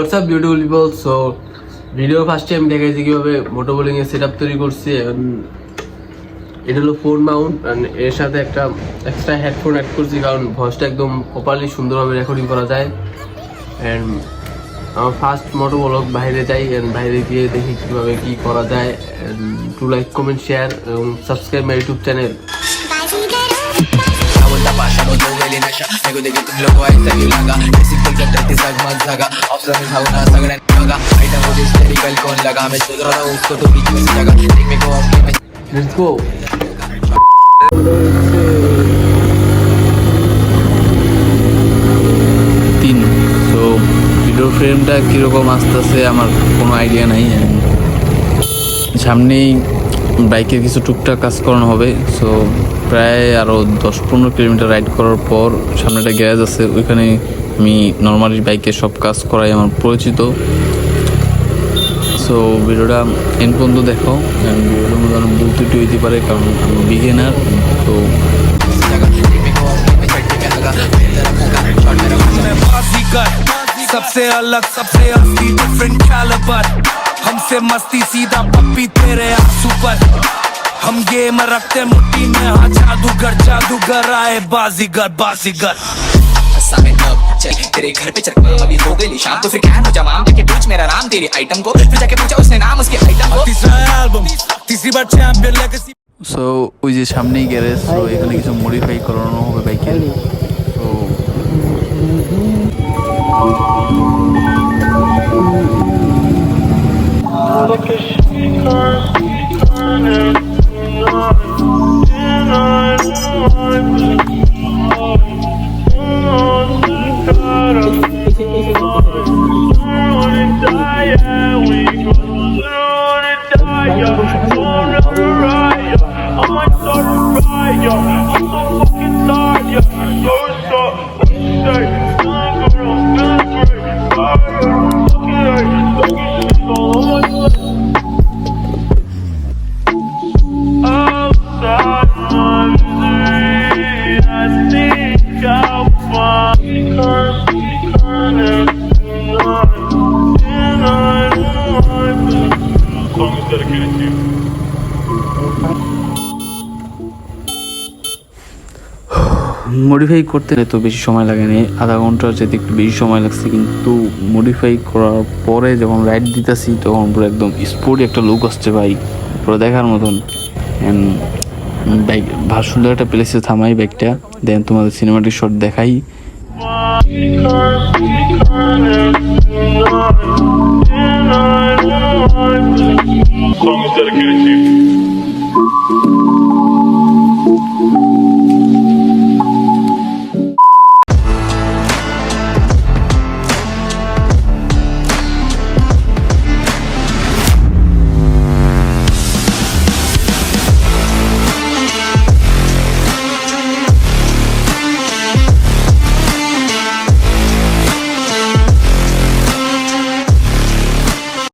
WhatsApp beautiful people. So video ফার্স্টে আমি দেখাইছি কীভাবে মোটো বোলিংয়ের সেট আপ তৈরি করছি। এটা হলো ফোন মাউন্ট, এর সাথে একটা এক্সট্রা হেডফোন অ্যাড করছি কারণ ভয়েসটা একদম প্রপারলি সুন্দরভাবে রেকর্ডিং করা যায়। অ্যান্ড আমার ফার্স্ট মোটো ব্লগ বাইরে যাই, অ্যান্ড বাইরে গিয়ে দেখি কীভাবে কী করা যায়। টু লাইক, কমেন্ট, শেয়ার এবং subscribe my YouTube channel. Let's go. তো ভিডিও ফ্রেমটা কীরকম আসতেছে আমার কোনো আইডিয়া নাই। সামনেই বাইকের কিছু টুকটাক কাজ করানো হবে। সো প্রায় আরও 10-15 কিলোমিটার রাইড করার পর সামনে একটা গ্যারেজ আছে, ওইখানে আমি নর্মালি বাইকের সব কাজ করাই আমার পরিচিত। সো ভিডিওটা এন্ড পর্যন্ত দেখো। ভিডিওটার মধ্যে অনেক ভুল ত্রুটি হইতে পারে কারণ আমি বিগিনার। তো सबसे अलग सबसे असली डिफरेंट कैलिबर हमसे मस्ती सीधा पप्पी तेरे आंसू पर हम गेम रखते मुट्ठी में। हाँ जादूगर आए बाजीगर बाजीगर चल तेरे घर पे चल अभी हो गई शाम तो फिर क्या हो जमाम जाके पूछ मेरा नाम तेरी आइटम को फिर जाके पूछा उसने नाम उसके आइटम को। तीसरा एल्बम तीसरी बार चैंपियन लेगेसी। সো ওই যে সামনেই গ্যারেজ, সো এখানে কিছু মডিফাই করানো হবে বাইকের। মডিফাই করতে তো বেশি সময় লাগেনি, আধা ঘন্টার যেতে একটু বেশি সময় লাগছে। কিন্তু মডিফাই করার পরে যখন রাইড দিতেছি তখন পুরো একদম স্পোর্টি একটা লুক আসছে ভাই, পুরো দেখার মতন। বাইক ভালো সুন্দর একটা প্লেসে থামাই বাইকটা, দেন তোমাদের সিনেমাটিক শট দেখাই।